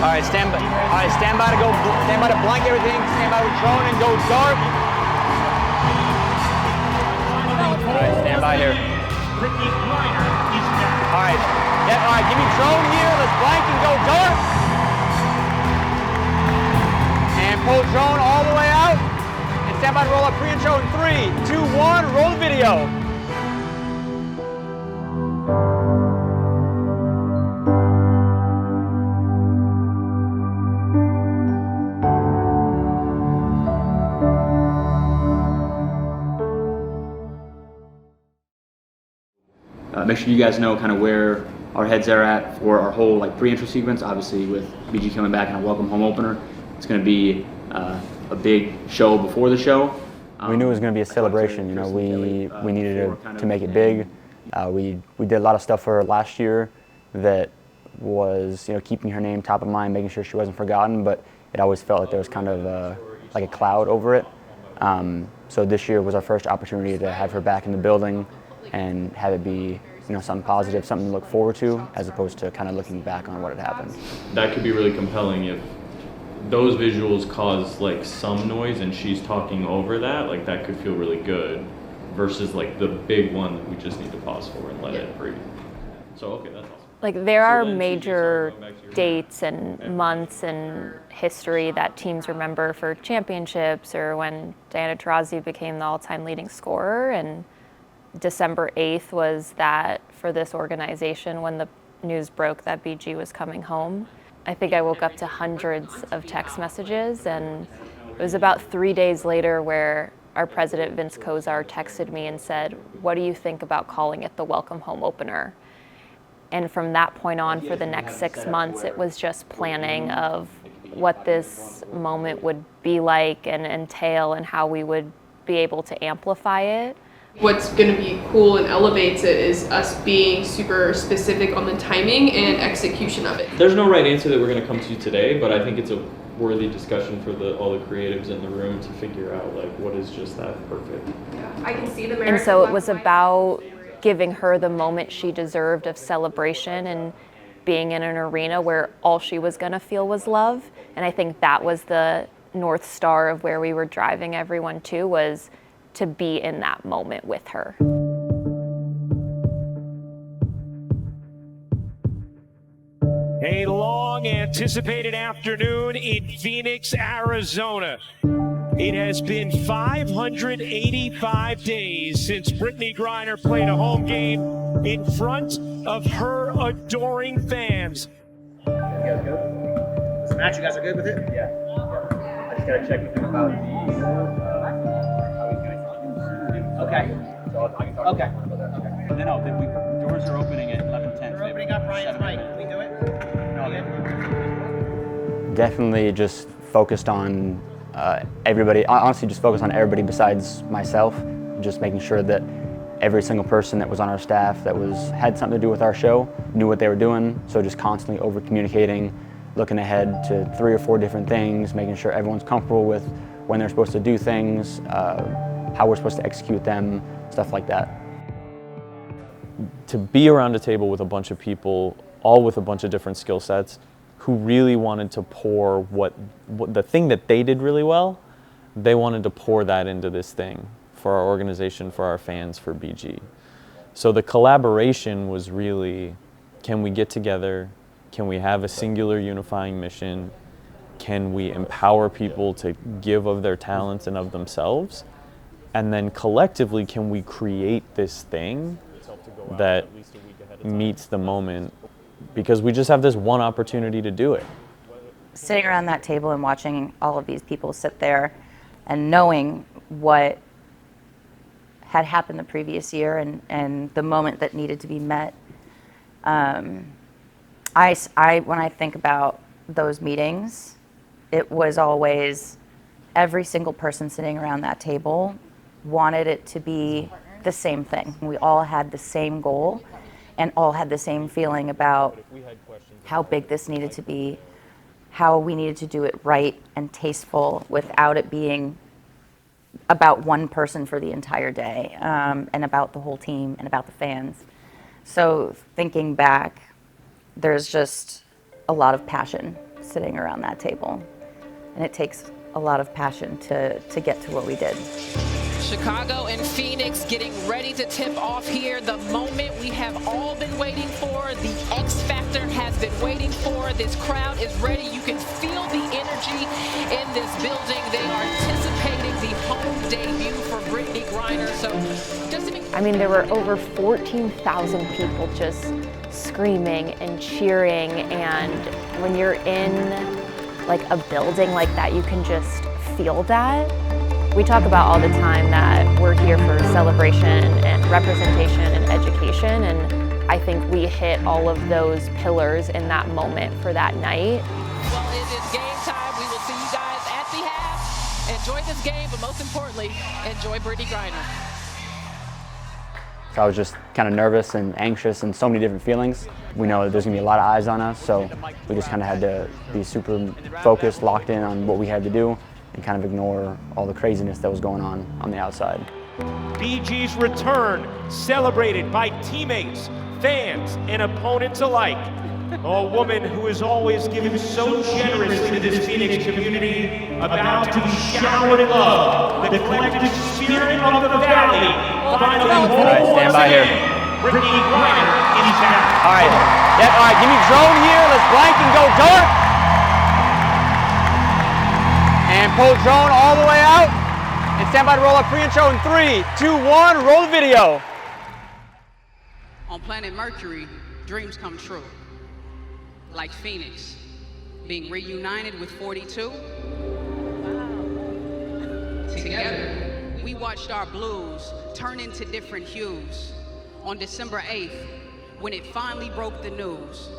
All right, stand by. All right, stand by to go. Stand by to blank everything. Stand by with drone and go dark. All right, stand by here. All right. Yeah, all right, give me drone here. Let's blank and go dark. And pull drone all the way out. And stand by to roll up pre-intro in 3, 2, 1. Roll the video. Make sure you guys know kind of where our heads are at for our whole pre-intro sequence. Obviously, with BG coming back and a welcome home opener, it's going to be a big show before the show. We knew it was going to be a celebration. You know, we needed to make it big. We did a lot of stuff for her last year that was keeping her name top of mind, making sure she wasn't forgotten. But it always felt like there was kind of like a cloud over it. So this year was our first opportunity to have her back in the building and have it be something positive, something to look forward to, as opposed to kind of looking back on what had happened. That could be really compelling if those visuals cause some noise and she's talking over that. That could feel really good versus the big one that we just need to pause for and let it breathe. So okay, that's awesome. There are major dates and months in history that teams remember for championships, or when Diana Taurasi became the all-time leading scorer, and December 8th was that for this organization when the news broke that BG was coming home. I think I woke up to hundreds of text messages, and it was about 3 days later where our president, Vince Kozar, texted me and said, "What do you think about calling it the Welcome Home Opener?" And from that point on, for the next 6 months, it was just planning of what this moment would be like and entail and how we would be able to amplify it. What's going to be cool and elevates it is us being super specific on the timing and execution of it. There's no right answer that we're going to come to today, but I think it's a worthy discussion for all the creatives in the room to figure out what is just that perfect. Yeah, I can see the merit. And so it was about giving her the moment she deserved of celebration and being in an arena where all she was going to feel was love. And I think that was the North Star of where we were driving everyone to, was to be in that moment with her. A long anticipated afternoon in Phoenix, Arizona. It has been 585 days since Brittany Griner played a home game in front of her adoring fans. You guys good? This match, you guys are good with it? Yeah. I just gotta check with him about Okay. So I can talk okay. About that. Okay. No, doors are opening at 11:10. We're opening up Ryan's mic. Can we do it? No, Definitely just focused on everybody. Honestly, just focused on everybody besides myself. Just making sure that every single person that was on our staff that had something to do with our show knew what they were doing. So just constantly over communicating, looking ahead to 3 or 4 different things, making sure everyone's comfortable with when they're supposed to do things, how we're supposed to execute them, stuff like that. To be around a table with a bunch of people, all with a bunch of different skill sets, who really wanted to pour what the thing that they did really well, they wanted to pour that into this thing for our organization, for our fans, for BG. So the collaboration was really, can we get together? Can we have a singular unifying mission? Can we empower people to give of their talents and of themselves? And then collectively, can we create this thing that meets the moment? Because we just have this one opportunity to do it. Sitting around that table and watching all of these people sit there and knowing what had happened the previous year and the moment that needed to be met. When I think about those meetings, it was always every single person sitting around that table wanted it to be the same thing. We all had the same goal and all had the same feeling about how big this needed to be, how we needed to do it right and tasteful without it being about one person for the entire day, and about the whole team and about the fans. So thinking back, there's just a lot of passion sitting around that table. And it takes a lot of passion to get to what we did. Chicago and Phoenix getting ready to tip off here. The moment we have all been waiting for, the X Factor has been waiting for. This crowd is ready. You can feel the energy in this building. They are anticipating the home debut for Brittney Griner. So, I mean, there were over 14,000 people just screaming and cheering, and when you're in like a building like that, you can just feel that. We talk about all the time that we're here for celebration and representation and education, and I think we hit all of those pillars in that moment for that night. Well, it is game time. We will see you guys at the half. Enjoy this game, but most importantly, enjoy Brittney Griner. So I was just kind of nervous and anxious and so many different feelings. We know that there's gonna be a lot of eyes on us, so we just kind of had to be super focused, locked in on what we had to do, and kind of ignore all the craziness that was going on the outside. BG's return celebrated by teammates, fans, and opponents alike. A woman who has always given so generously to this Phoenix community, about to be showered in love. The collective spirit of the Valley finally holds stand by here. Brittney Griner is back. All right, yeah, all right, give me drone here. Let's blank and go dark. And pull drone all the way out. And stand by to roll our pre-intro in 3, 2, 1, roll the video. On planet Mercury, dreams come true. Like Phoenix, being reunited with 42. Together, we watched our blues turn into different hues. On December 8th, when it finally broke the news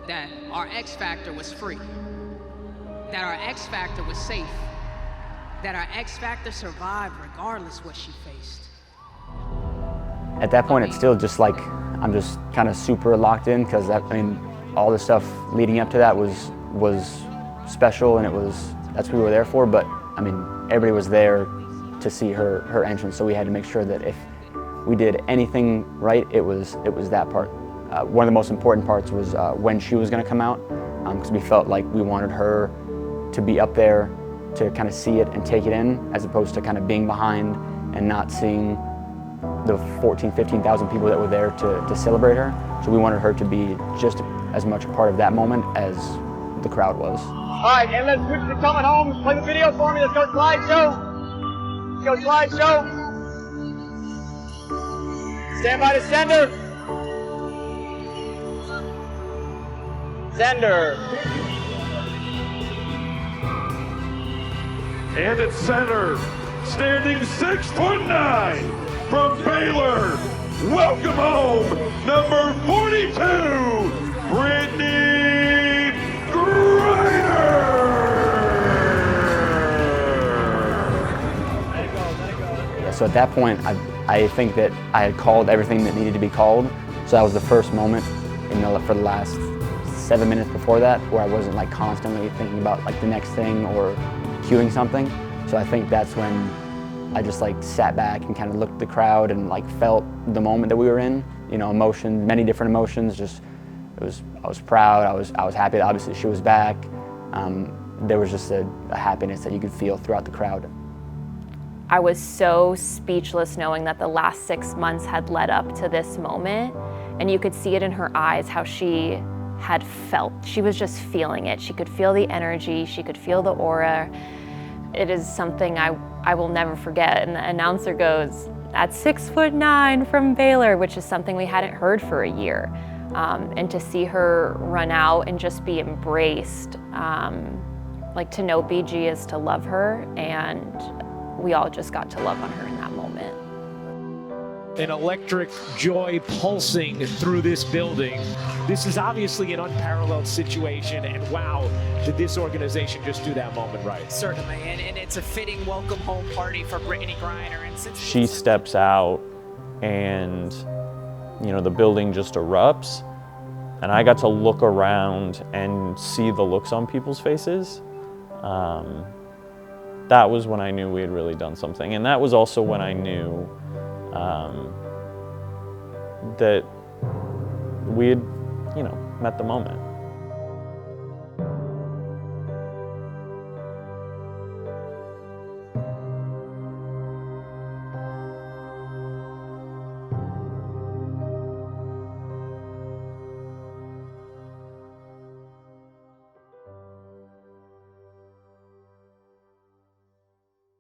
that our X Factor was free, that our X Factor was safe, that our X Factor survived regardless what she faced. At that point, it's still just like, I'm just kind of super locked in, because all the stuff leading up to that was special, and that's what we were there for. But I mean, everybody was there to see her entrance, so we had to make sure that if we did anything right, it was that part. One of the most important parts was when she was going to come out, because we felt like we wanted her to be up there to kind of see it and take it in, as opposed to kind of being behind and not seeing the 14,000, 15,000 people that were there to celebrate her. So we wanted her to be just as much a part of that moment as the crowd was. All right, and let's switch to coming home. Play the video for me. Let's go slideshow. Let's go slideshow. Stand by to sender. Sender. And at center, standing 6'9" from Baylor, welcome home, number 42, Brittney Griner. Yeah, so at that point, I think that I had called everything that needed to be called. So that was the first moment for the last 7 minutes before that, where I wasn't like constantly thinking about like the next thing or cueing something. So I think that's when I just like sat back and kind of looked at the crowd and like felt the moment that we were in. You know, emotion, many different emotions. Just I was proud. I was happy that obviously she was back. There was just a happiness that you could feel throughout the crowd. I was so speechless knowing that the last 6 months had led up to this moment, and you could see it in her eyes how she had felt. She was just feeling it. She could feel the energy. She could feel the aura. It is something I will never forget. And the announcer goes, "At 6'9" from Baylor," which is something we hadn't heard for a year. And to see her run out and just be embraced, like to know BG is to love her, and we all just got to love on her in that moment. An electric joy pulsing through this building. This is obviously an unparalleled situation, and wow, did this organization just do that moment right. Certainly, and it's a fitting welcome home party for Brittney Griner. And since She steps out and, you know, the building just erupts, and I got to look around and see the looks on people's faces. That was when I knew we had really done something, and that was also when I knew that we had, you know, met the moment.